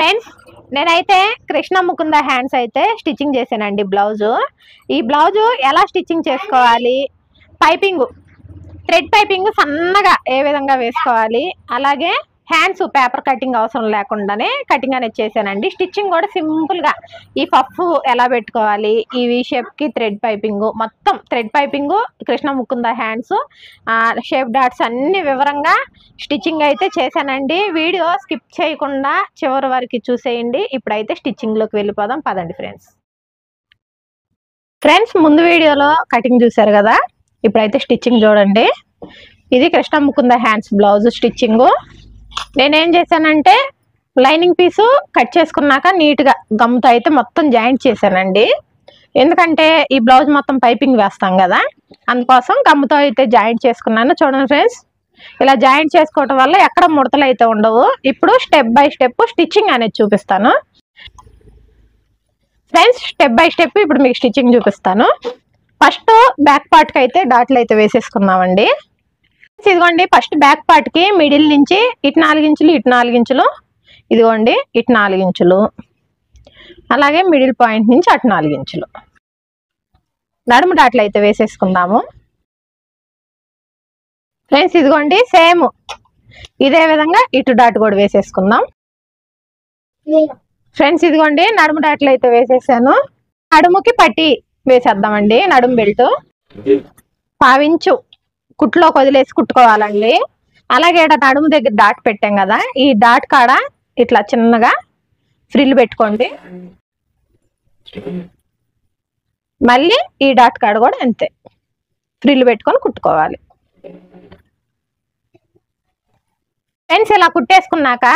Friends నేనైతే Krishna Mukunda hands అయితే stitching చేశానండి. ఈ బ్లౌజ్ ఎలా స్టిచ్చింగ్ చేసుకోవాలి, పైపింగ్ థ్రెడ్ పైపింగ్ సన్నగా ఏ విధంగా వేసుకోవాలి, అలాగే హ్యాండ్స్ పేపర్ కటింగ్ అవసరం లేకుండానే కటింగ్ అనేది చేశానండి. స్టిచ్చింగ్ కూడా సింపుల్ గా ఈ పఫ్ ఎలా పెట్టుకోవాలి, ఈ వి షేప్ కి థ్రెడ్ పైపింగ్, మొత్తం thread piping, Krishna Mukunda hands, shape dots అన్ని వివరంగా స్టిచ్చింగ్ అయితే చేశానండి. వీడియో స్కిప్ చేయకుండా చివరి వరకు చూసేయండి. ఇప్పుడైతే స్టిచ్చింగ్ లోకి వెళ్ళిపోదాం పదండి ఫ్రెండ్స్. ముందు వీడియోలో కటింగ్ చూసారు కదా, ఇప్పుడైతే స్టిచ్చింగ్ చూడండి. ఇది Krishna Mukunda hands blouse stitching. నేనేం చేశానంటే లైనింగ్ పీసు కట్ చేసుకున్నాక నీట్గా గమ్తో అయితే మొత్తం జాయింట్ చేశానండి. ఎందుకంటే ఈ బ్లౌజ్ మొత్తం పైపింగ్ వేస్తాం కదా, అందుకోసం గమ్తో అయితే జాయింట్ చేసుకున్నాను. చూడండి ఫ్రెండ్స్, ఇలా జాయింట్ చేసుకోవటం వల్ల ఎక్కడ ముడతలు అయితే ఉండవు. ఇప్పుడు స్టెప్ బై స్టెప్ స్టిచ్చింగ్ అనేది చూపిస్తాను ఫ్రెండ్స్. స్టెప్ బై స్టెప్ ఇప్పుడు మీకు స్టిచ్చింగ్ చూపిస్తాను. ఫస్ట్ బ్యాక్ పార్ట్కి అయితే డాట్లు అయితే వేసేసుకున్నామండి. ఇదిగోండి, ఫస్ట్ బ్యాక్ పార్ట్ కి మిడిల్ నుంచి ఇటు 4 ఇంచులు, ఇటు 4 ఇంచులు, ఇదిగోండి ఇటు 4 ఇంచులు, అలాగే మిడిల్ పాయింట్ నుంచి అటు 4 ఇంచులు నడుము డాట్లు అయితే వేసేసుకుందాము ఫ్రెండ్స్. ఇదిగోండి సేమ్ ఇదే విధంగా ఇటు డాట్ కూడా వేసేసుకుందాం ఫ్రెండ్స్. ఇదిగోండి నడుము డాట్లు అయితే వేసేసాను. నడుముకి పట్టి వేసేద్దామండి. నడుము బెల్ట్ 1/2 ఇంచు కుట్లోకి వదిలేసి కుట్టుకోవాలండి. అలాగే నడుము దగ్గర డాట్ పెట్టాం కదా, ఈ డాట్ కాడ ఇట్లా చిన్నగా ఫ్రిల్ పెట్టుకోండి. మళ్ళీ ఈ డాట్ కాడ కూడా అంతే ఫ్రిల్ పెట్టుకొని కుట్టుకోవాలి ఫ్రెండ్స్. ఇలా కుట్టేసుకున్నాక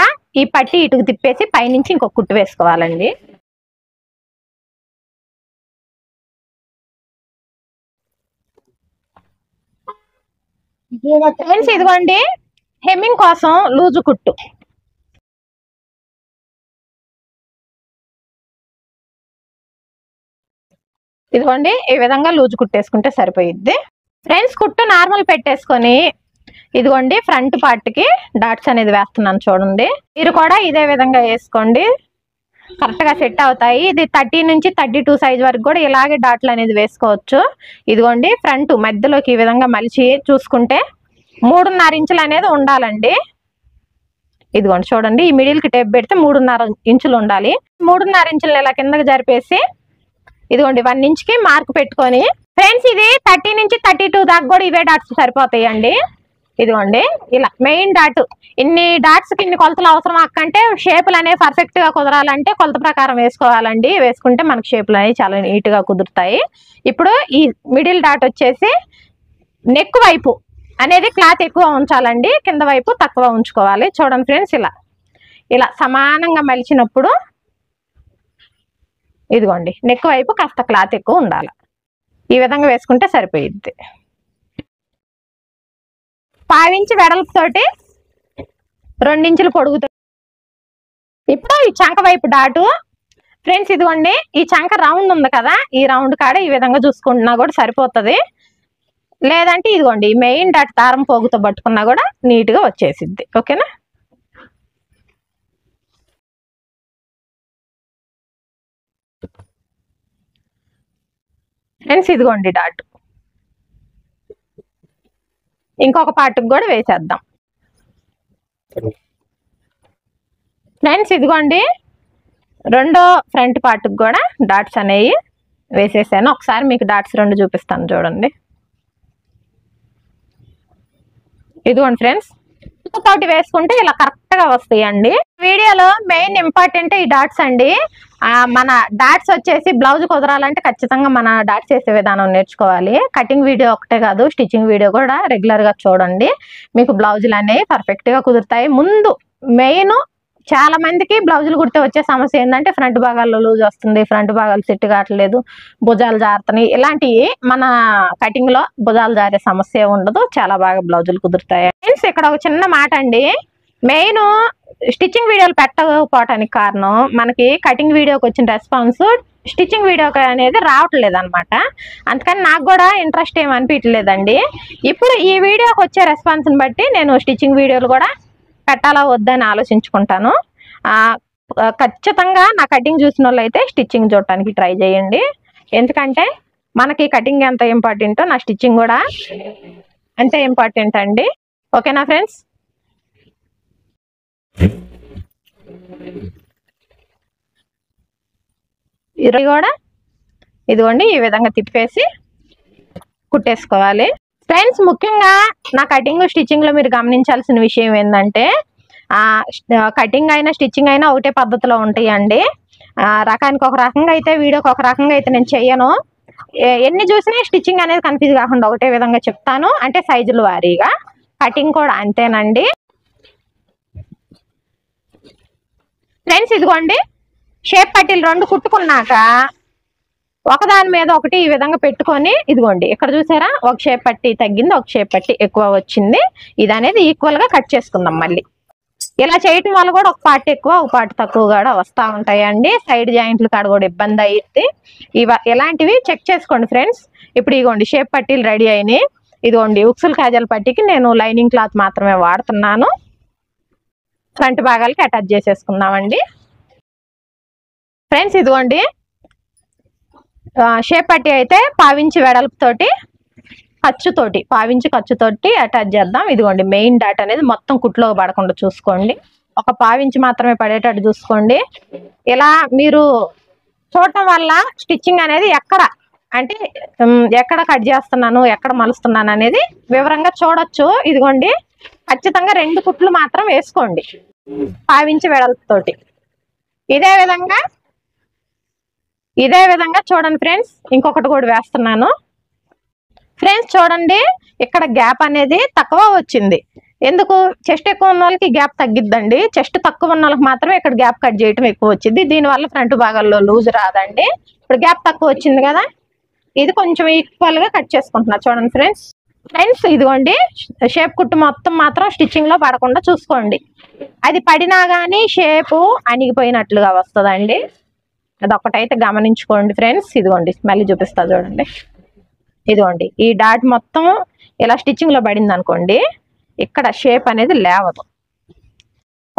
ఈ పట్టి ఇటుకు తిప్పేసి పైనుంచి ఇంకొక కుట్టు వేసుకోవాలండి. ఫ్రెండ్స్ ఇదిగోండి హెమ్మింగ్ కోసం లూజు కుట్టు. ఇదిగోండి ఈ విధంగా లూజు కుట్టేసుకుంటే సరిపోయిద్ది ఫ్రెండ్స్. కుట్టు నార్మల్ పెట్టేసుకొని ఇదిగోండి ఫ్రంట్ పార్ట్ కి డాట్స్ అనేది వేస్తున్నాను చూడండి. మీరు కూడా ఇదే విధంగా వేసుకోండి, కరెక్ట్ గా సెట్ అవుతాయి. ఇది 30 నుంచి 32 సైజ్ వరకు కూడా ఇలాగే డాట్లు అనేది వేసుకోవచ్చు. ఇదిగోండి ఫ్రంట్ మధ్యలోకి ఈ విధంగా మలిచి చూసుకుంటే 3.5 ఇంచులు అనేది ఉండాలండి. ఇదిగోండి చూడండి, ఈ మిడిల్ కి టేప్ పెడితే 3.5 ఇంచులు ఉండాలి. 3.5 ఇంచులు ఇలా కిందకి జరిపేసి ఇదిగోండి 1 ఇంచ్ కి మార్క్ పెట్టుకొని ఫ్రెండ్స్ ఇది 30 నుంచి 32 దాకా కూడా ఇవే డాట్స్ సరిపోతాయండి. ఇదిగోండి ఇలా మెయిన్ డాట్, ఇన్ని డాట్స్ కి ఇన్ని కొలతలు అవసరం అక్కంటే షేపులు అనేవి పర్ఫెక్ట్ గా కుదరాలంటే కొలత ప్రకారం వేసుకోవాలండి. వేసుకుంటే మనకి షేపులు అనేవి చాలా నీట్ గా కుదురుతాయి. ఇప్పుడు ఈ మిడిల్ డాట్ వచ్చేసి నెక్ వైపు అనేది క్లాత్ ఎక్కువ ఉంచాలండి, కింద వైపు తక్కువ ఉంచుకోవాలి. చూడండి ఫ్రెండ్స్, ఇలా సమానంగా మలిచినప్పుడు ఇదిగోండి నెక్ వైపు కాస్త క్లాత్ ఎక్కువ ఉండాలి. ఈ విధంగా వేసుకుంటే సరిపోయిద్ది. 1/2 ఇంచు వెడల్పుతోటి 2 ఇంచులు పొడుగుతో ఇప్పుడు ఈ చంక వైపు డాటు ఫ్రెండ్స్. ఇదిగోండి ఈ చంక రౌండ్ ఉంది కదా, ఈ రౌండ్ కాడ ఈ విధంగా చూసుకుంటున్నా కూడా సరిపోతుంది. లేదంటే ఇదిగోండి మెయిన్ డాట్ దారం పోగుతో పట్టుకున్నా కూడా నీట్ గా వచ్చేసిద్ది. ఓకేనా ఫ్రెండ్స్. ఇదిగోండి డాట్ ఇంకొక పార్ట్కి కూడా వేసేద్దాం ఫ్రెండ్స్. ఇదిగోండి రెండో ఫ్రంట్ పార్ట్కి కూడా డాట్స్ అనేవి వేసేసాను. ఒకసారి మీకు డాట్స్ 2 చూపిస్తాను చూడండి. ఇదిగోండి ఫ్రెండ్స్, ఇంకొకటి వేసుకుంటే ఇలా కరెక్ట్ గా వస్తాయండి. వీడియోలో మెయిన్ ఇంపార్టెంట్ ఈ డాట్స్ అండి. మన డాట్స్ వచ్చేసి బ్లౌజ్ కుదరాలంటే ఖచ్చితంగా మన డాట్స్ వేసే విధానం నేర్చుకోవాలి. కటింగ్ వీడియో ఒకటే కాదు, స్టిచ్చింగ్ వీడియో కూడా రెగ్యులర్ గా చూడండి, మీకు బ్లౌజులు అనేవి పర్ఫెక్ట్ గా కుదురుతాయి. ముందు మెయిన్ చాలా మందికి బ్లౌజులు కుడితే వచ్చే సమస్య ఏంటంటే ఫ్రంట్ భాగాల్లో లూజ్ వస్తుంది, ఫ్రంట్ భాగాలు సెట్ కావట్లేదు, భుజాలు జారుతున్నాయి. ఇలాంటివి మన కటింగ్ లో భుజాలు జారే సమస్య ఉండదు, చాలా బాగా బ్లౌజులు కుదురుతాయి. ఫ్రెండ్స్ ఇక్కడ ఒక చిన్న మాట అండి, మెయిన్ స్టిచ్చింగ్ వీడియోలు పెట్టకపోవటానికి కారణం మనకి కటింగ్ వీడియోకి వచ్చిన రెస్పాన్స్ స్టిచ్చింగ్ వీడియోకి అనేది రావట్లేదు అనమాట. అందుకని నాకు కూడా ఇంట్రెస్ట్ ఏమి అనిపించలేదండి. ఇప్పుడు ఈ వీడియోకి వచ్చే రెస్పాన్స్ని బట్టి నేను స్టిచ్చింగ్ వీడియోలు కూడా పెట్టాలా వద్దని ఆలోచించుకుంటాను. ఖచ్చితంగా నా కటింగ్ చూసిన వాళ్ళు అయితే స్టిచ్చింగ్ చూడటానికి ట్రై చేయండి. ఎందుకంటే మనకి కటింగ్ ఎంత ఇంపార్టెంటో నా స్టిచ్చింగ్ కూడా అంతే ఇంపార్టెంట్ అండి. ఓకేనా ఫ్రెండ్స్? ఇది కూడా ఇదిగోండి ఈ విధంగా తిప్పేసి కుట్టేసుకోవాలి. ఫ్రెండ్స్, ముఖ్యంగా నా కటింగ్ స్టిచ్చింగ్ లో మీరు గమనించాల్సిన విషయం ఏంటంటే కటింగ్ అయినా స్టిచ్చింగ్ అయినా ఒకటే పద్ధతిలో ఉంటాయండి. రకానికి ఒక రకంగా అయితే వీడియోకి ఒక రకంగా అయితే నేను చెయ్యను. ఎన్ని చూసినా స్టిచ్చింగ్ అనేది కన్ఫ్యూజ్ కాకుండా ఒకటే విధంగా చెప్తాను, అంటే సైజుల వారీగా. కటింగ్ కూడా అంతేనండి. ఫ్రెండ్స్, ఇదిగోండి షేప్ పట్టీలు 2 కుట్టుకున్నాక ఒకదాని మీద ఒకటి ఈ విధంగా పెట్టుకొని ఇదిగోండి ఇక్కడ చూసారా, ఒక షేప్ పట్టీ తగ్గింది, ఒక షేప్ పట్టీ ఎక్కువ వచ్చింది. ఇది అనేది ఈక్వల్ గా కట్ చేసుకుందాం. మళ్ళీ ఇలా చేయటం వల్ల కూడా ఒక పార్ట్ ఎక్కువ ఒక పార్ట్ తక్కువ కూడా వస్తూ ఉంటాయండి. సైడ్ జాయింట్లు కాడ కూడా ఇబ్బంది అయ్యింది. ఇలాంటివి చెక్ చేసుకోండి ఫ్రెండ్స్. ఇప్పుడు ఇదిగోండి షేప్ పట్టీలు రెడీ అయినాయి. ఇదిగోండి ఉక్సులు కాజాల పట్టీకి నేను లైనింగ్ క్లాత్ మాత్రమే వాడుతున్నాను. ఫ్రంట్ భాగాలకి అటాచ్ చేసేసుకుందామండి. ఫ్రెండ్స్, ఇదిగోండి షేప్ పట్టీ అయితే 1/2 ఇంచ్ వెడల్పుతోటి ఖర్చుతోటి అటాచ్ చేద్దాం. ఇదిగోండి మెయిన్ డాట్ అనేది మొత్తం కుట్లో పడకుండా చూసుకోండి. ఒక 1/2 ఇంచ్ మాత్రమే పడేటట్టు చూసుకోండి. ఇలా మీరు చూడటం వల్ల స్టిచ్చింగ్ అనేది ఎక్కడ కట్ చేస్తున్నాను, ఎక్కడ మలుస్తున్నాను అనేది వివరంగా చూడొచ్చు. ఇదిగోండి ఖచ్చితంగా 2 కుట్లు మాత్రం వేసుకోండి 1/2 ఇంచ్ వెడల్పుతోటి. ఇదే విధంగా చూడండి ఫ్రెండ్స్. ఇంకొకటి కూడా వేస్తున్నాను. ఫ్రెండ్స్ చూడండి, ఇక్కడ గ్యాప్ అనేది తక్కువ వచ్చింది. ఎందుకు? చెస్ట్ ఎక్కువ ఉన్న వాళ్ళకి గ్యాప్ తగ్గిద్దండి. చెస్ట్ తక్కువ ఉన్న వాళ్ళకి మాత్రమే ఇక్కడ గ్యాప్ కట్ చేయటం ఎక్కువ వచ్చింది. దీనివల్ల ఫ్రంట్ భాగాల్లో లూజ్ రాదండి. ఇప్పుడు గ్యాప్ తక్కువ వచ్చింది కదా, ఇది కొంచెం ఈక్వల్ గా కట్ చేసుకుంటున్నా చూడండి ఫ్రెండ్స్. ఇదిగోండి షేప్ కుట్టు మొత్తం మాత్రం స్టిచ్చింగ్ లో పడకుండా చూసుకోండి. అది పడినా గానీ షేపు అణిగిపోయినట్లుగా వస్తుందండి. అదొకటైతే గమనించుకోండి ఫ్రెండ్స్. ఇదిగోండి మళ్ళీ చూపిస్తా చూడండి. ఇదిగోండి ఈ డాట్ మొత్తం ఇలా స్టిచ్చింగ్ లో పడింది అనుకోండి, ఇక్కడ షేప్ అనేది లేవదు.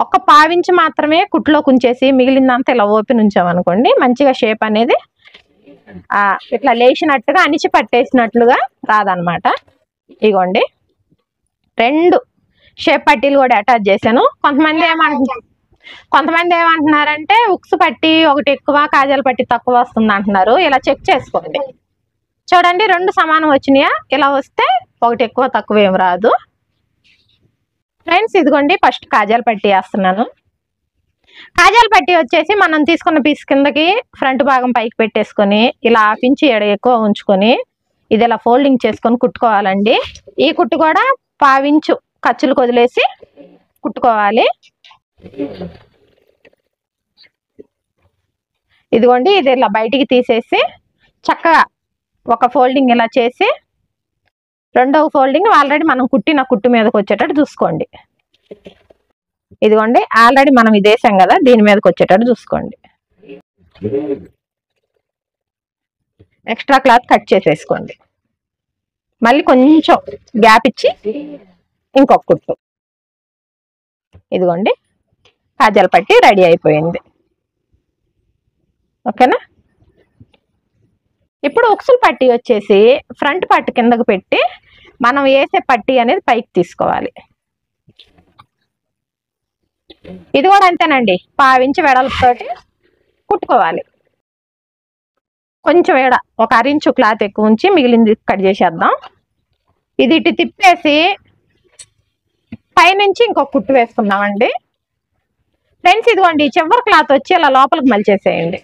ఒక 1/2 ఇంచ్ మాత్రమే కుట్లో కుంచేసి మిగిలిందంతా ఇలా ఓపెన్ ఉంచామనుకోండి, మంచిగా షేప్ అనేది ఇట్లా లేచినట్టుగా అణిచి పట్టేసినట్లుగా రాదనమాట. ఇదిగోండి 2 షేప్ పట్టీలు కూడా అటాచ్ చేశాను. కొంతమంది ఏమంటున్నారంటే ఉక్స్ పట్టి ఒకటి ఎక్కువ కాజాల పట్టి తక్కువ వస్తుంది అంటున్నారు. ఇలా చెక్ చేసుకోండి. చూడండి 2 సమానం వచ్చినాయా? ఇలా వస్తే ఒకటి ఎక్కువ తక్కువ ఏం రాదు. ఫ్రెండ్స్, ఇదిగోండి ఫస్ట్ కాజాల పట్టి వేస్తున్నాను. కాజాల పట్టి వచ్చేసి మనం తీసుకున్న పీస్ కిందకి ఫ్రంట్ భాగం పైకి పెట్టేసుకొని ఇలా 1/2 ఇంచ్ ఎక్కువ ఉంచుకొని ఇది ఇలా ఫోల్డింగ్ చేసుకొని కుట్టుకోవాలండి. ఈ కుట్టు కూడా 1/2 ఇంచ్ ఖర్చులు వదిలేసి కుట్టుకోవాలి. ఇదిగోండి ఇది ఇలా బయటికి తీసేసి చక్కగా ఒక ఫోల్డింగ్ ఇలా చేసి రెండవ ఫోల్డింగ్ ఆల్రెడీ మనం కుట్టిన కుట్టు మీదకి వచ్చేటట్టు చూసుకోండి. ఇదిగోండి ఆల్రెడీ మనం ఇది వేసాం కదా, దీని మీదకి వచ్చేటట్టు చూసుకోండి. ఎక్స్ట్రా క్లాత్ కట్ చేసేసుకోండి. మళ్ళీ కొంచెం గ్యాప్ ఇచ్చి ఇంకొక కుట్టు. ఇదిగోండి కాజాల పట్టి రెడీ అయిపోయింది. ఓకేనా? ఇప్పుడు ఉక్సుల పట్టి వచ్చేసి ఫ్రంట్ పట్టి కిందకు పెట్టి మనం వేసే పట్టి అనేది పైకి తీసుకోవాలి. ఇది కూడా అంతేనండి, 1/2 ఇంచ్ వెడల్పుతోటి కుట్టుకోవాలి. కొంచెం ఒక 1/2 ఇంచ్ క్లాత్ ఎక్కువ ఉంచి మిగిలింది కట్ చేసేద్దాం. ఇది ఇటు తిప్పేసి పైనుంచి ఇంకొక కుట్టు వేసుకుందామండి. ఫ్రెండ్స్, ఇదిగోండి చివరి క్లాత్ వచ్చి ఇలా లోపలికి మలిచేసేయండి.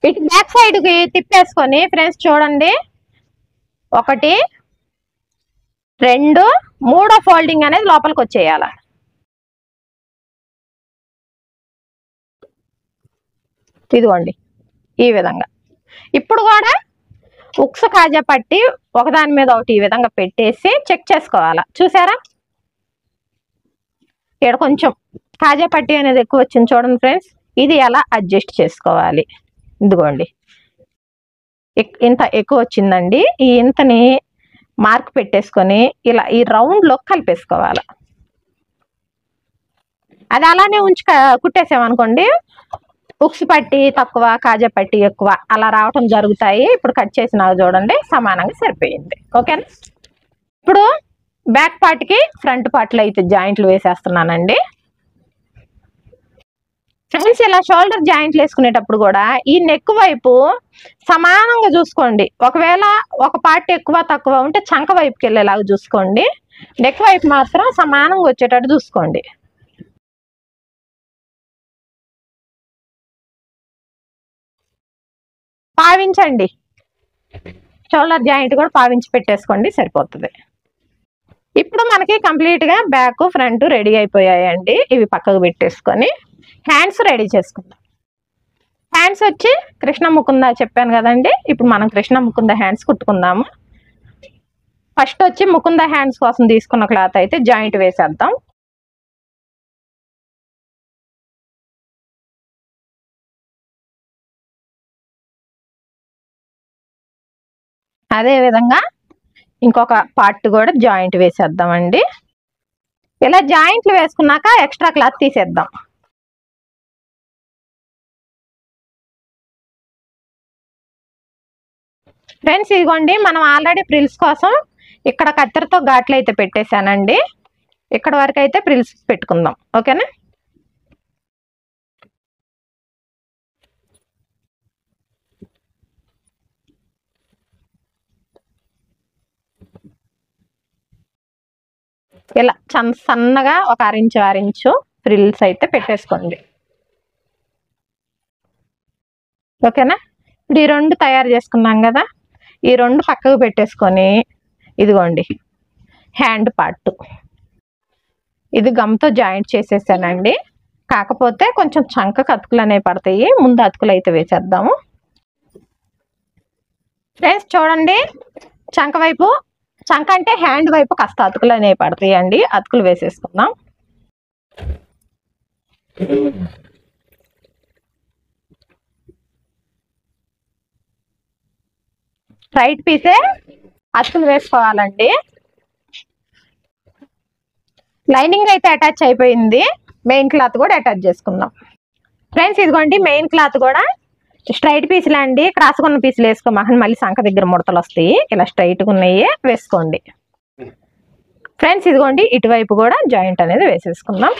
ఇటు బ్యాక్ సైడ్ కి తిప్పేసుకొని ఫ్రెండ్స్ చూడండి, 1 2 3వ ఫోల్డింగ్ అనేది లోపలికి వచ్చేయాల. ఇదిగోండి ఈ విధంగా. ఇప్పుడు కూడా ఉక్స్ కాజా పట్టి ఒకదాని మీద ఒకటి ఈ విధంగా పెట్టేసి చెక్ చేసుకోవాలా. చూసారా, ఇక్కడ కొంచెం కాజా పట్టి అనేది ఎక్కువ వచ్చింది చూడండి ఫ్రెండ్స్. ఇది ఎలా అడ్జస్ట్ చేసుకోవాలి. ఇదిగోండి ఇంత ఎక్కువ వచ్చిందండి. ఈ ఇంతని మార్క్ పెట్టేసుకొని ఇలా ఈ రౌండ్ లో కలిపేసుకోవాలి. అది అలానే ఉంచి కుట్టేసామనుకోండి ఉక్సు పట్టి తక్కువ కాజా పట్టి ఎక్కువ అలా రావటం జరుగుతాయి. ఇప్పుడు కట్ చేసినా చూడండి సమానంగా సరిపోయింది. ఓకేనా. ఇప్పుడు బ్యాక్ పార్ట్కి ఫ్రంట్ పార్ట్లో అయితే జాయింట్లు వేసేస్తున్నానండి. ఫ్రెండ్స్ ఇలా షోల్డర్ జాయింట్లు వేసుకునేటప్పుడు కూడా ఈ నెక్ వైపు సమానంగా చూసుకోండి. ఒకవేళ ఒక పార్ట్ ఎక్కువ తక్కువ ఉంటే చంక వైపుకి వెళ్ళేలాగా చూసుకోండి. నెక్ వైపు మాత్రం సమానంగా వచ్చేటట్టు చూసుకోండి. పావించండి, షోల్డర్ జాయింట్ కూడా పావించి పెట్టేసుకోండి సరిపోతుంది. ఇప్పుడు మనకి కంప్లీట్ గా బ్యాక్ ఫ్రంట్ రెడీ అయిపోయాయండి. ఇవి పక్కకు పెట్టేసుకొని హ్యాండ్స్ రెడీ చేసుకుందాం. హ్యాండ్స్ వచ్చి కృష్ణ ముకుంద చెప్పాను కదండి. ఇప్పుడు మనం కృష్ణ ముకుంద హ్యాండ్స్ కుట్టుకుందాము. ఫస్ట్ వచ్చి ముకుంద హ్యాండ్స్ కోసం తీసుకున్న క్లాత్ అయితే జాయింట్ వేసేద్దాం. అదే విధంగా ఇంకొక పార్ట్ కూడా జాయింట్ వేసేద్దామండి. ఇలా జాయింట్లు వేసుకున్నాక ఎక్స్ట్రా క్లాత్ తీసేద్దాం. ఫ్రెండ్స్ ఇదిగోండి మనం ఆల్రెడీ ప్రిల్స్ కోసం ఇక్కడ కత్తెరతో ఘాట్లు అయితే పెట్టేశానండి. ఇక్కడ వరకు అయితే ప్రిల్స్ పెట్టుకుందాం. ఓకేనా. ఇలా సన్నగా ఒక అరించు ఫ్రిల్స్ అయితే పెట్టేసుకోండి. ఓకేనా. ఇప్పుడు ఈ రెండు తయారు చేసుకున్నాం కదా, ఈ రెండు పక్కకు పెట్టేసుకొని ఇదిగోండి హ్యాండ్ పార్ట్ ఇది గమ్తో జాయింట్ చేసేసానండి. కాకపోతే కొంచెం చంకకు అతుకులు అనేవి పడతాయి. ముందు అతుకులు అయితే వేసేద్దాము. ఫ్రెండ్స్ చూడండి, చంక వైపు, చంక అంటే హ్యాండ్ వైపు కాస్త అతుకులు అనేవి పడతాయి అండి. అతుకులు వేసేసుకుందాం. రైట్ పీసే అతుకులు వేసుకోవాలండి. లైనింగ్ అయితే అటాచ్ అయిపోయింది. మెయిన్ క్లాత్ కూడా అటాచ్ చేసుకుందాం. ఫ్రెండ్స్ ఇదిగోండి మెయిన్ క్లాత్ కూడా స్ట్రైట్ పీసులు అండి. క్రాస్గా ఉన్న పీసులు వేసుకోమని మళ్ళీ సంక దగ్గర ముడతలు వస్తాయి. ఇలా స్ట్రైట్గా ఉన్నాయి వేసుకోండి. ఫ్రెండ్స్ ఇదిగోండి ఇటువైపు కూడా జాయింట్ అనేది వేసేసుకుందాం.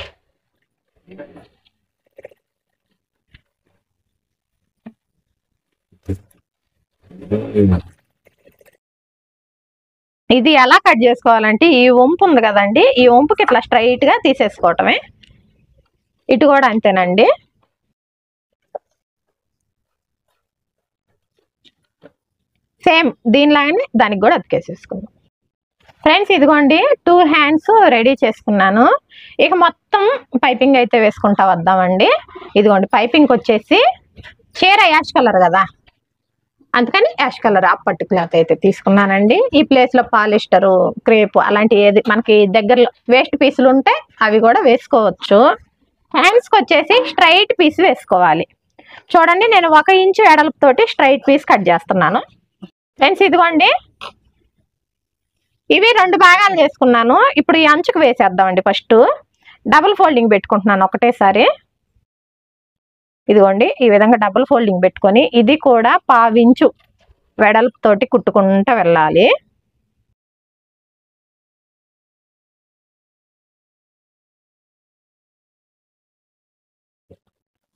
ఇది ఎలా కట్ చేసుకోవాలంటే ఈ వంపు ఉంది కదండి, ఈ వంపుకి ఇట్లా స్ట్రైట్ గా తీసేసుకోవటమే. ఇటు కూడా అంతేనండి. సేమ్ దీనిలాగానే దానికి కూడా అతికేసేసుకుందాం. ఫ్రెండ్స్ ఇదిగోండి 2 హ్యాండ్స్ రెడీ చేసుకున్నాను. ఇక మొత్తం పైపింగ్ అయితే వేసుకుంటా వద్దామండి. ఇదిగోండి పైపింగ్ వచ్చేసి చీర యాష్ కలర్ కదా, అందుకని యాష్ కలర్ అప్పట్టు క్లాత్ అయితే తీసుకున్నానండి. ఈ ప్లేస్ లో పాలిస్టరు క్రేప్ అలాంటి ఏది మనకి దగ్గరలో వేస్ట్ పీసులు ఉంటే అవి కూడా వేసుకోవచ్చు. హ్యాండ్స్ కి వచ్చేసి స్ట్రైట్ పీస్ వేసుకోవాలి. చూడండి నేను 1 ఇంచు వెడల్పుతోటి స్ట్రైట్ పీస్ కట్ చేస్తున్నాను. ఫ్రెండ్స్ ఇదిగోండి ఇవి 2 భాగాలు చేసుకున్నాను. ఇప్పుడు ఈ అంచుకు వేసేద్దామండి. ఫస్ట్ డబుల్ ఫోల్డింగ్ పెట్టుకుంటున్నాను ఒకటేసారి. ఇదిగోండి ఈ విధంగా డబుల్ ఫోల్డింగ్ పెట్టుకొని ఇది కూడా 1/2 ఇంచు వెడల్పుతోటి కుట్టుకుంటూ వెళ్ళాలి.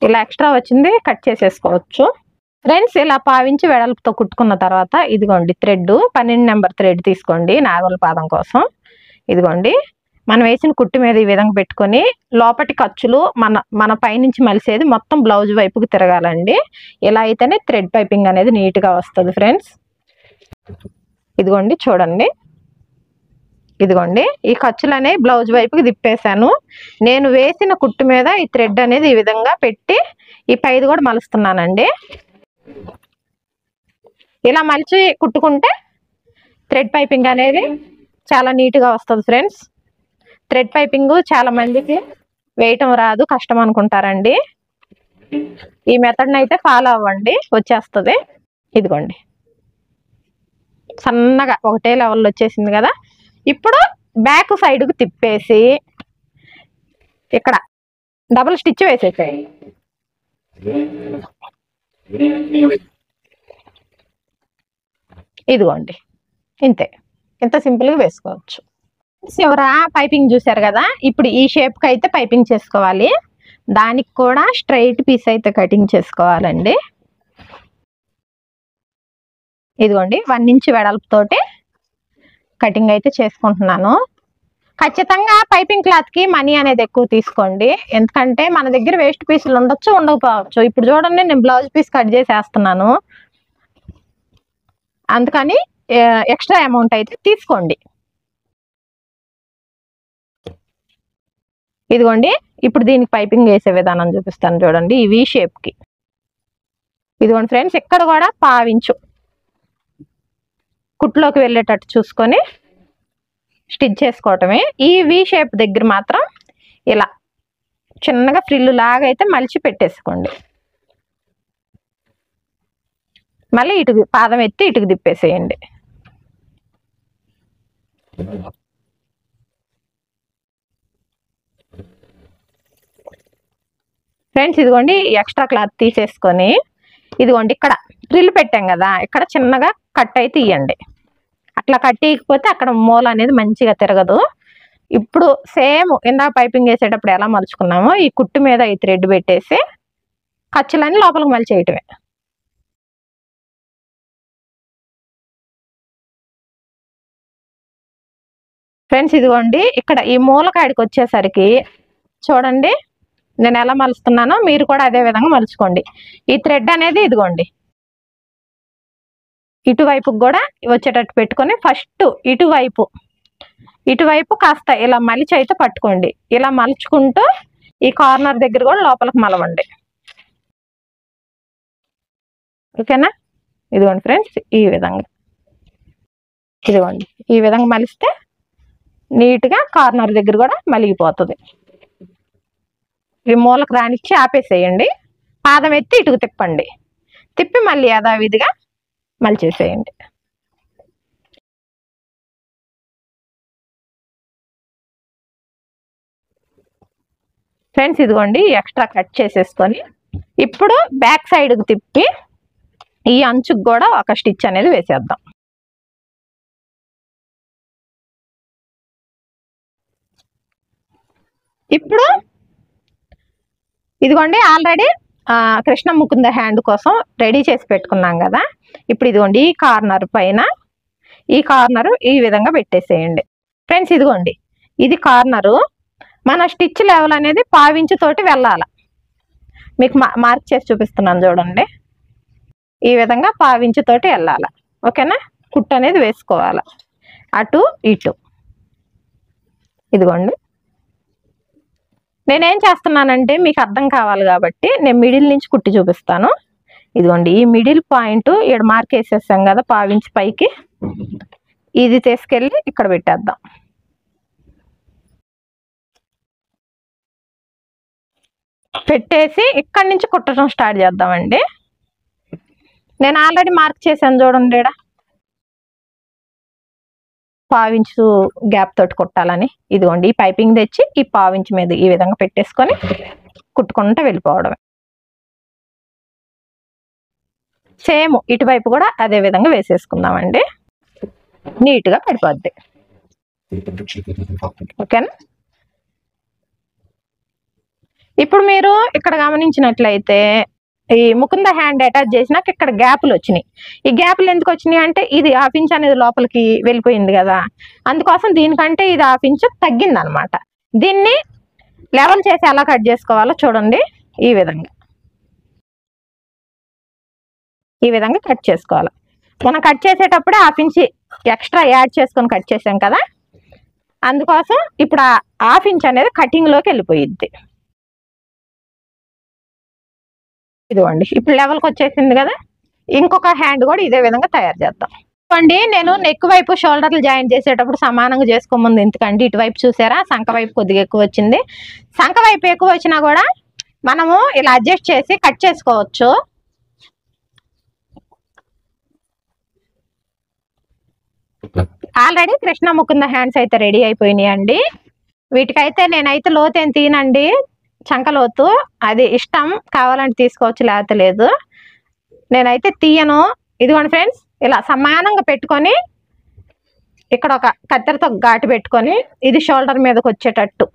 ఇలా ఎక్స్ట్రా వచ్చింది కట్ చేసేసుకోవచ్చు. ఫ్రెండ్స్ ఇలా 1/2 ఇంచు వెడల్పుతో కుట్టుకున్న తర్వాత ఇదిగోండి థ్రెడ్ 12 నెంబర్ థ్రెడ్ తీసుకోండి నాగోల పాదం కోసం. ఇదిగోండి మనం వేసిన కుట్టు మీద ఈ విధంగా పెట్టుకొని లోపటి ఖర్చులు మన పైనుంచి మలిసేది మొత్తం బ్లౌజ్ వైపుకి తిరగాలండి. ఇలా అయితేనే థ్రెడ్ పైపింగ్ అనేది నీట్గా వస్తుంది. ఫ్రెండ్స్ ఇదిగోండి చూడండి, ఇదిగోండి ఈ ఖర్చులు అనేవి బ్లౌజ్ వైపుకి తిప్పేశాను. నేను వేసిన కుట్టు మీద ఈ థ్రెడ్ అనేది ఈ విధంగా పెట్టి ఈ పైది కూడా మలుస్తున్నానండి. ఇలా మలిచి కుట్టుకుంటే థ్రెడ్ పైపింగ్ అనేది చాలా నీట్గా వస్తుంది. ఫ్రెండ్స్ థ్రెడ్ పైపింగ్ చాలా మందికి వేయటం రాదు, కష్టం అనుకుంటారండి. ఈ మెథడ్ని అయితే ఫాలో అవ్వండి, వచ్చేస్తుంది. ఇదిగోండి సన్నగా ఒకటే లెవెల్లో వచ్చేసింది కదా. ఇప్పుడు బ్యాక్ సైడ్కు తిప్పేసి ఇక్కడ డబుల్ స్టిచ్ వేసేసాయి. ఇదిగోండి ఇంతే, ఇంత సింపుల్గా వేసుకోవచ్చు. చివర పైపింగ్ చూసారు కదా, ఇప్పుడు ఈ షేప్కి అయితే పైపింగ్ చేసుకోవాలి. దానికి కూడా స్ట్రైట్ పీస్ అయితే కటింగ్ చేసుకోవాలండి. ఇదిగోండి 1 ఇంచ్ వెడల్పుతోటి కటింగ్ అయితే చేసుకుంటున్నాను. ఖచ్చితంగా పైపింగ్ క్లాత్ కి మనీ అనేది ఎక్కువ తీసుకోండి, ఎందుకంటే మన దగ్గర వేస్ట్ పీసులు ఉండొచ్చు, ఉండకపోవచ్చు. ఇప్పుడు చూడండి నేను బ్లౌజ్ పీస్ కట్ చేసేస్తున్నాను, అందుకని ఎక్స్ట్రా అమౌంట్ అయితే తీసుకోండి. ఇదిగోండి ఇప్పుడు దీనికి పైపింగ్ వేసే విధానం చూపిస్తాను చూడండి. ఈ వి షేప్ కి ఇదిగోండి ఫ్రెండ్స్, ఇక్కడ కూడా 1/2 ఇంచు కుట్లోకి వెళ్ళేటట్టు చూసుకొని స్టిచ్ చేసుకోవటమే. ఈ వి షేప్ దగ్గర మాత్రం ఇలా చిన్నగా ఫ్రిల్లు లాగా అయితే మలిచి పెట్టేసుకోండి. మళ్ళీ ఇటుకు పాదం ఎత్తి ఇటుకు తిప్పేసేయండి. ఫ్రెండ్స్ ఇదిగోండి ఎక్స్ట్రా క్లాత్ తీసేసుకొని ఇదిగోండి ఇక్కడ ఫ్రిల్ పెట్టాం కదా, ఇక్కడ చిన్నగా కట్ అయితే ఇవ్వండి. అట్లా కట్ ఇయకపోతే అక్కడ మూల అనేది మంచిగా తిరగదు. ఇప్పుడు సేమ్ ఇందాక పైపింగ్ వేసేటప్పుడు ఎలా మలుచుకున్నామో ఈ కుట్టు మీద ఈ థ్రెడ్ పెట్టేసి ఖర్చులన్నీ లోపలికి మలిచేయటమే. ఫ్రెండ్స్ ఇదిగోండి ఇక్కడ ఈ మూలకాడికి వచ్చేసరికి చూడండి నేను ఎలా మలుస్తున్నానో మీరు కూడా అదే విధంగా మలుచుకోండి. ఈ థ్రెడ్ అనేది ఇదిగోండి ఇటువైపుకి కూడా వచ్చేటట్టు పెట్టుకొని ఫస్ట్ ఇటువైపు కాస్త ఇలా మలిచి అయితే పట్టుకోండి. ఇలా మలుచుకుంటూ ఈ కార్నర్ దగ్గర కూడా లోపలికి మలవండి. ఓకేనా? ఇదిగోండి ఫ్రెండ్స్ ఈ విధంగా, ఇదిగోండి ఈ విధంగా మలిస్తే నీట్గా కార్నర్ దగ్గర కూడా మలిగిపోతుంది. ఈ మూలకు రానిచ్చి ఆపేసేయండి. పాదం ఎత్తి ఇటుకు తిప్పండి, తిప్పి మళ్ళీ యథావిధిగా మలిచేసేయండి. ఫ్రెండ్స్ ఇదిగోండి ఎక్స్ట్రా కట్ చేసేసుకొని ఇప్పుడు బ్యాక్ సైడ్కి తిప్పి ఈ అంచుకు కూడా ఒక స్టిచ్ అనేది వేసేద్దాం. ఇప్పుడు ఇదిగోండి ఆల్రెడీ కృష్ణ ముకుంద హ్యాండ్ కోసం రెడీ చేసి పెట్టుకున్నాం కదా. ఇప్పుడు ఇదిగోండి ఈ కార్నర్ పైన ఈ కార్నర్ ఈ విధంగా పెట్టేసేయండి. ఫ్రెండ్స్ ఇదిగోండి ఇది కార్నరు, మన స్టిచ్ లెవెల్ అనేది 1/2 ఇంచు తోటి వెళ్ళాలి. మీకు మార్క్ చేసి చూపిస్తున్నాను చూడండి, ఈ విధంగా 1/2 ఇంచు తోటి వెళ్ళాలి. ఓకేనా? కుట్టు అనేది వేసుకోవాలి అటు ఇటు. ఇదిగోండి నేనేం చేస్తున్నానంటే మీకు అర్థం కావాలి కాబట్టి నేను మిడిల్ నుంచి కుట్టి చూపిస్తాను. ఇదిగోండి ఈ మిడిల్ పాయింట్ ఇక్కడ మార్క్ వేసేసాం కదా 1/2 ఇంచు పైకి, ఇది తీసుకెళ్ళి ఇక్కడ పెట్టేద్దాం. పెట్టేసి ఇక్కడి నుంచి కుట్టడం స్టార్ట్ చేద్దామండి. నేను ఆల్రెడీ మార్క్ చేశాను చూడండి, ఇక్కడ 1/2 ఇంచు గ్యాప్ తోటి కుట్టాలని. ఇదిగోండి ఈ పైపింగ్ తెచ్చి ఈ 1/2 ఇంచు మీద ఈ విధంగా పెట్టేసుకొని కుట్టుకుంటూ వెళ్ళిపోవడమే. సేమ్ ఇటువైపు కూడా అదే విధంగా వేసేసుకుందామండి, నీట్గా పడిపోద్ది. ఓకేనా? ఇప్పుడు మీరు ఇక్కడ గమనించినట్లయితే ఈ ముకుంద హ్యాండ్ అటాచ్ చేసినాక ఇక్కడ గ్యాప్లు వచ్చినాయి. ఈ గ్యాప్లు ఎందుకు వచ్చినాయి అంటే ఇది 1/2 ఇంచ్ అనేది లోపలికి వెళ్ళిపోయింది కదా, అందుకోసం దీనికంటే ఇది 1/2 ఇంచ్ తగ్గింది అనమాట. దీన్ని లెవెల్ చేసి ఎలా కట్ చేసుకోవాలో చూడండి. ఈ విధంగా కట్ చేసుకోవాలి. మనం కట్ చేసేటప్పుడే 1/2 ఇంచ్ ఎక్స్ట్రా యాడ్ చేసుకొని కట్ చేసాం కదా, అందుకోసం ఇప్పుడు 1/2 ఇంచ్ అనేది కటింగ్ లోకి వెళ్ళిపోయిద్ది. ఇదిగోండి ఇప్పుడు లెవెల్కి వచ్చేసింది కదా, ఇంకొక హ్యాండ్ కూడా ఇదే విధంగా తయారు చేద్దాం. చూడండి నేను నెక్ వైపు షోల్డర్లు జాయిన్ చేసేటప్పుడు సమానంగా చేసుకోముందు, ఎందుకంటే ఇటువైపు చూసారా సంఖ వైపు కొద్దిగా ఎక్కువ వచ్చింది. సంఖ వైపు ఎక్కువ వచ్చినా కూడా మనము ఇలా అడ్జస్ట్ చేసి కట్ చేసుకోవచ్చు. ఆల్రెడీ కృష్ణ ముకుంద హ్యాండ్స్ అయితే రెడీ అయిపోయినాయి అండి. వీటికైతే నేనైతే లోతేం తీనండి, చంకలోతు, అది ఇష్టం, కావాలంటే తీసుకోవచ్చు లేకపోతే లేదు. నేనైతే తీయను. ఇదిగోండి ఫ్రెండ్స్, ఇలా సమానంగా పెట్టుకొని ఇక్కడ ఒక కత్తెరతో ఘాటు పెట్టుకొని ఇది షోల్డర్ మీదకి వచ్చేటట్టు,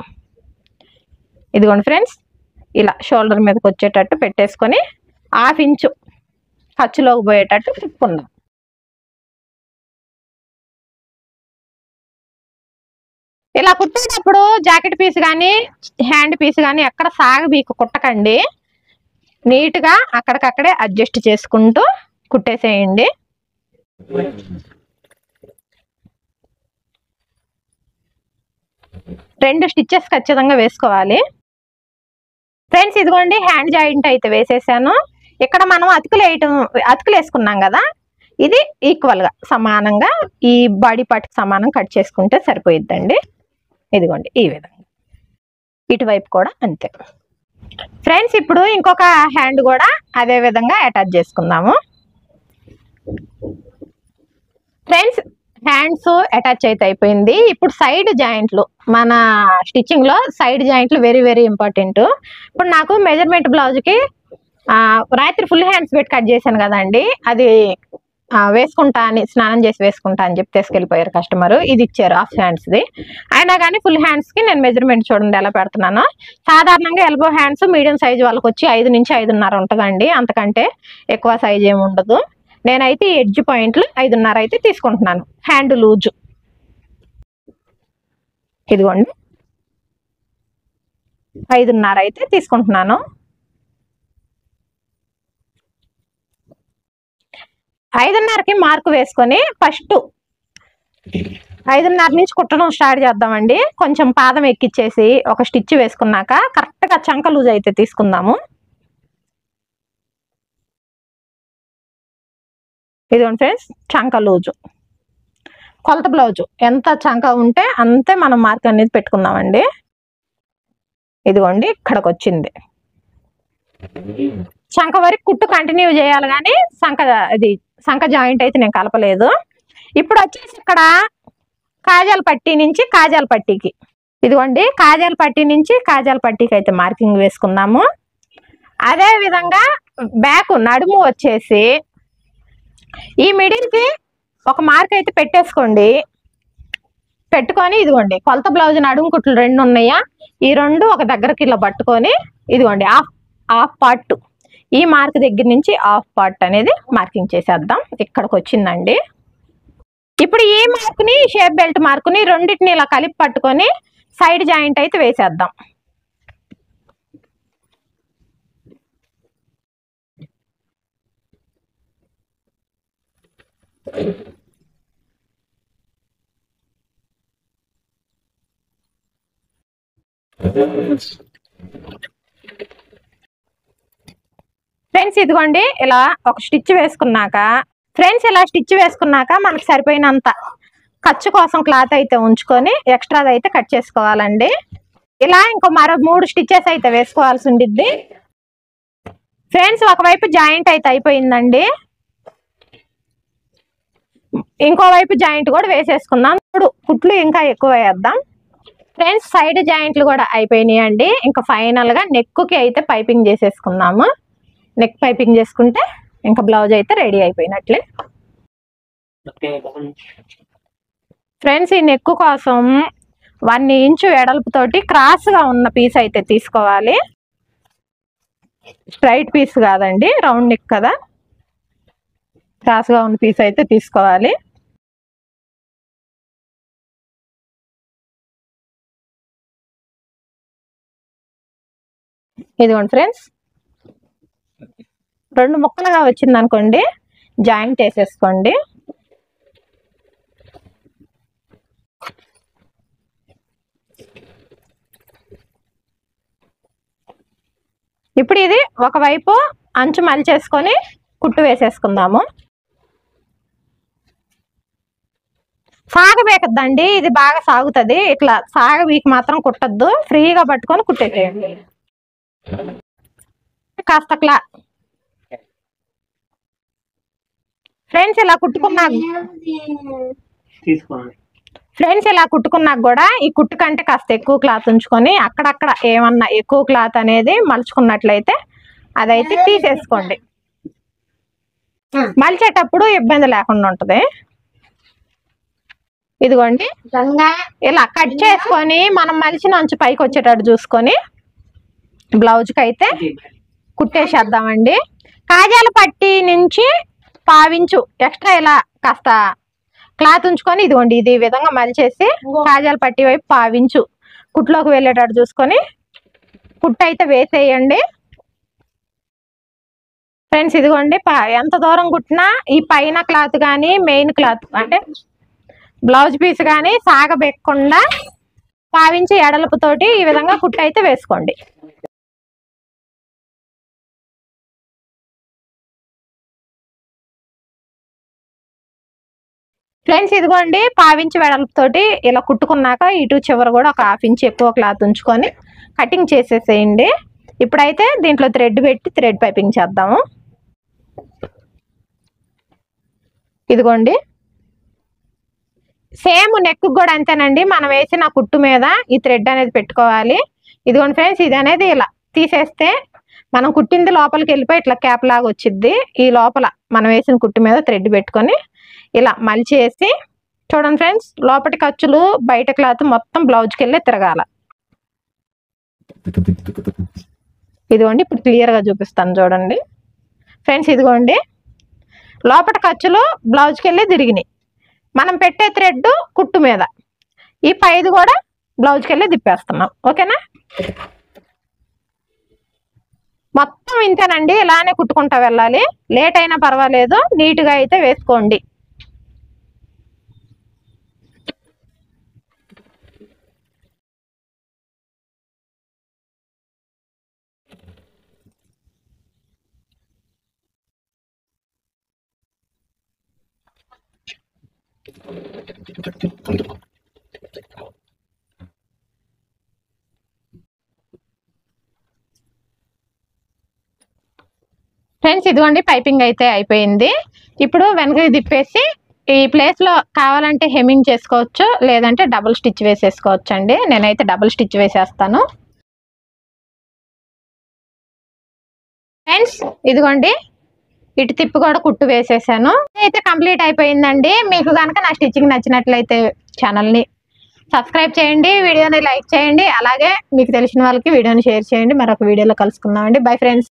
ఇదిగోండి ఫ్రెండ్స్, ఇలా షోల్డర్ మీదకి వచ్చేటట్టు పెట్టేసుకొని 1/2 ఇంచు ఖర్చులోకి పోయేటట్టు తిప్పుకుందాం. ఇలా కుట్టేటప్పుడు జాకెట్ పీస్ కానీ హ్యాండ్ పీస్ కానీ ఎక్కడ సాగబీకు కుట్టకండి. నీట్గా అక్కడికక్కడే అడ్జస్ట్ చేసుకుంటూ కుట్టేసేయండి. రెండు స్టిచ్చెస్ ఖచ్చితంగా వేసుకోవాలి. ఫ్రెండ్స్ ఇదిగోండి, హ్యాండ్ జాయింట్ అయితే వేసేసాను. ఇక్కడ మనం అతుకులు వేసుకున్నాం కదా, ఇది ఈక్వల్గా సమానంగా ఈ బాడీ పార్ట్కి సమానం కట్ చేసుకుంటే సరిపోయిద్దండి. ఇదిగోండి ఈ విధంగా, ఇటువైపు కూడా అంతే. ఫ్రెండ్స్ ఇప్పుడు ఇంకొక హ్యాండ్ కూడా అదే విధంగా అటాచ్ చేసుకుందాము. ఫ్రెండ్స్ హ్యాండ్స్ అటాచ్ అయితే అయిపోయింది. ఇప్పుడు సైడ్ జాయింట్లు, మన స్టిచ్చింగ్ లో సైడ్ జాయింట్లు వెరీ వెరీ ఇంపార్టెంట్. ఇప్పుడు నాకు మెజర్మెంట్ బ్లౌజ్కి రాత్రి ఫుల్ హ్యాండ్స్ పెట్టి కట్ చేశాను కదండి, అది వేసుకుంటా అని, స్నానం చేసి వేసుకుంటా అని చెప్పి తీసుకెళ్ళిపోయారు కస్టమర్. ఇది ఇచ్చారు హాఫ్ హ్యాండ్స్ది. అయినా కానీ ఫుల్ హ్యాండ్స్కి నేను మెజర్మెంట్ చూడండి ఎలా పెడుతున్నాను. సాధారణంగా ఎల్బో హ్యాండ్స్ మీడియం సైజ్ వాళ్ళకి వచ్చి 5 నుంచి 5.5 ఉంటుందండి, అంతకంటే ఎక్కువ సైజ్ ఏమి ఉండదు. నేనైతే ఎడ్జ్ పాయింట్లు 5.5 అయితే తీసుకుంటున్నాను. హ్యాండ్ లూజు ఇదిగోండి 5.5 అయితే తీసుకుంటున్నాను. 5.5కి మార్కు వేసుకొని ఫస్ట్ 5.5 నుంచి కుట్టడం స్టార్ట్ చేద్దామండి. కొంచెం పాదం ఎక్కిచ్చేసి ఒక స్టిచ్ వేసుకున్నాక కరెక్ట్గా చంక లూజ్ అయితే తీసుకుందాము. ఇదిగోండి ఫ్రెండ్స్, చంక లూజు కొలత బ్లౌజు ఎంత చంక ఉంటే అంతే మనం మార్క్ అనేది పెట్టుకుందామండి. ఇదిగోండి ఇక్కడికి వచ్చింది. చంక వరకు కుట్టు కంటిన్యూ చేయాలి కానీ సంక జాయింట్ అయితే నేను కలపలేదు. ఇప్పుడు వచ్చేసి ఇక్కడ కాజాల పట్టీ నుంచి కాజాల పట్టీకి, ఇదిగోండి కాజాల పట్టీ నుంచి కాజాల పట్టీకి అయితే మార్కింగ్ వేసుకుందాము. అదే విధంగా బ్యాక్ నడుము వచ్చేసి ఈ మిడిల్కి ఒక మార్క్ అయితే పెట్టేసుకోండి. పెట్టుకొని ఇదిగోండి కొలత బ్లౌజ్ నడుము కుట్లు 2 ఉన్నాయా, ఈ 2 ఒక దగ్గరకి ఇలా పట్టుకొని ఇదిగోండి హాఫ్ పార్ట్, ఈ మార్క్ దగ్గర నుంచి హాఫ్ పార్ట్ అనేది మార్కింగ్ చేసేద్దాం. ఇక్కడికి వచ్చిందండి. ఇప్పుడు ఈ మార్క్ని షేప్ బెల్ట్ మార్క్ని రెండింటిని ఇలా కలిపి పట్టుకొని సైడ్ జాయింట్ అయితే వేసేద్దాం. ఫ్రెండ్స్ ఇదిగోండి ఇలా ఒక స్టిచ్ వేసుకున్నాక, మనకు సరిపోయినంత ఖర్చు కోసం క్లాత్ అయితే ఉంచుకొని ఎక్స్ట్రాది అయితే కట్ చేసుకోవాలండి. ఇలా ఇంకో మరో 3 స్టిచెస్ అయితే వేసుకోవాల్సి ఉండిద్ది. ఫ్రెండ్స్ ఒకవైపు జాయింట్ అయితే అయిపోయిందండి, ఇంకోవైపు జాయింట్ కూడా వేసేసుకుందాం. ఇప్పుడు కుట్లు ఇంకా ఎక్కువ వేద్దాం. ఫ్రెండ్స్ సైడ్ జాయింట్లు కూడా అయిపోయినాయి అండి. ఇంకా ఫైనల్ గా నెక్కి అయితే పైపింగ్ చేసేసుకుందాము. నెక్ పైపింగ్ చేసుకుంటే ఇంకా బ్లౌజ్ అయితే రెడీ అయిపోయినట్లే. ఫ్రెండ్స్ ఈ నెక్ కోసం 1 ఇంచు వెడల్పుతోటి క్రాస్ గా ఉన్న పీస్ అయితే తీసుకోవాలి. స్ట్రైట్ పీస్ కాదండి, రౌండ్ నెక్ కదా, క్రాస్ గా ఉన్న పీస్ అయితే తీసుకోవాలి. ఇదిగోండి ఫ్రెండ్స్, 2 ముక్కలుగా వచ్చింది అనుకోండి, జాయింట్ వేసేసుకోండి. ఇప్పుడు ఇది ఒకవైపు అంచు మలిచేసుకొని కుట్టు వేసేసుకుందాము. సాగబేకద్దండి, ఇది బాగా సాగుతుంది. ఇట్లా సాగబీకి మాత్రం కుట్టద్దు, ఫ్రీగా పట్టుకొని కుట్టేసేయండి. కాస్త ఫ్రెండ్స్ ఇలా కుట్టుకున్నా ఫ్రెండ్స్ ఇలా కుట్టుకున్నాక కూడా ఈ కుట్టు కంటే కాస్త ఎక్కువ క్లాత్ ఉంచుకొని అక్కడక్కడ ఏమన్నా ఎక్కువ క్లాత్ అనేది మలుచుకున్నట్లయితే అదైతే తీసేసుకోండి. మలిచేటప్పుడు ఇబ్బంది లేకుండా ఉంటది. ఇదిగోండి ఇలా కట్ చేసుకొని మనం మలిచిన అంచు పైకి వచ్చేటట్టు చూసుకొని బ్లౌజ్కి అయితే కుట్టేసేద్దామండి. కాజాల పట్టి నుంచి పావించు ఎక్స్ట్రా ఇలా కాస్త క్లాత్ ఉంచుకొని ఇదిగోండి ఇది విధంగా మలిచేసి కాజాల పట్టి వైపు పావించు కుట్లోకి వెళ్ళేటట్టు చూసుకొని కుట్టు అయితే వేసేయండి. ఫ్రెండ్స్ ఇదిగోండి ఎంత దూరం కుట్టినా ఈ పైన క్లాత్ కానీ మెయిన్ క్లాత్ అంటే బ్లౌజ్ పీస్ కానీ సాగబెక్కకుండా పావించి ఎడలపుతోటి ఈ విధంగా కుట్టు అయితే వేసుకోండి. ఫ్రెండ్స్ ఇదిగోండి పావించి వెడల్పుతోటి ఇలా కుట్టుకున్నాక ఇటు చివర కూడా ఒక 1/2 ఇంచ్ ఎక్కువ క్లాత్ ఉంచుకొని కటింగ్ చేసేసేయండి. ఇప్పుడైతే దీంట్లో థ్రెడ్ పెట్టి థ్రెడ్ పైపింగ్ చేద్దాము. ఇదిగోండి సేమ్ నెక్ కూడా అంతేనండి. మనం వేసిన కుట్టు మీద ఈ థ్రెడ్ అనేది పెట్టుకోవాలి. ఇదిగోండి ఫ్రెండ్స్ ఇది అనేది ఇలా తీసేస్తే మనం కుట్టింది లోపలికి వెళ్ళిపోయి ఇట్లా క్యాప్ లాగా వచ్చింది. ఈ లోపల మనం వేసిన కుట్టు మీద థ్రెడ్ పెట్టుకొని ఇలా మలిచేసి చూడండి ఫ్రెండ్స్ లోపటి ఖర్చులు బయట క్లాత్ మొత్తం బ్లౌజ్కి వెళ్ళి తిరగాల. ఇదిగోండి ఇప్పుడు క్లియర్గా చూపిస్తాను చూడండి ఫ్రెండ్స్. ఇదిగోండి లోపటి ఖర్చులు బ్లౌజ్కి వెళ్ళి తిరిగినాయి. మనం పెట్టే థ్రెడ్ కుట్టు మీద ఈ పైది కూడా బ్లౌజ్కి వెళ్ళి తిప్పేస్తున్నాం. ఓకేనా? మొత్తం ఇంతేనండి. ఇలానే కుట్టుకుంటా వెళ్ళాలి. లేట్ అయినా పర్వాలేదు, నీట్గా అయితే వేసుకోండి. ఫ్రెండ్స్ ఇదిగోండి పైపింగ్ అయితే అయిపోయింది. ఇప్పుడు వెనకకి తిప్పేసి ఈ ప్లేస్ లో కావాలంటే హెమ్మింగ్ చేసుకోవచ్చు, లేదంటే డబుల్ స్టిచ్ వేసేసుకోవచ్చు అండి. నేనైతే డబుల్ స్టిచ్ వేసేస్తాను. ఫ్రెండ్స్ ఇదిగోండి ఇటు తిప్పి కూడా కుట్టు వేసేసాను. అయితే కంప్లీట్ అయిపోయిందండి. మీకు కనుక నా స్టిచ్చింగ్ నచ్చినట్లయితే ఛానల్ని సబ్స్క్రైబ్ చేయండి, వీడియోని లైక్ చేయండి, అలాగే మీకు తెలిసిన వాళ్ళకి వీడియోని షేర్ చేయండి. మరొక వీడియోలో కలుసుకుందామండి. Bye friends.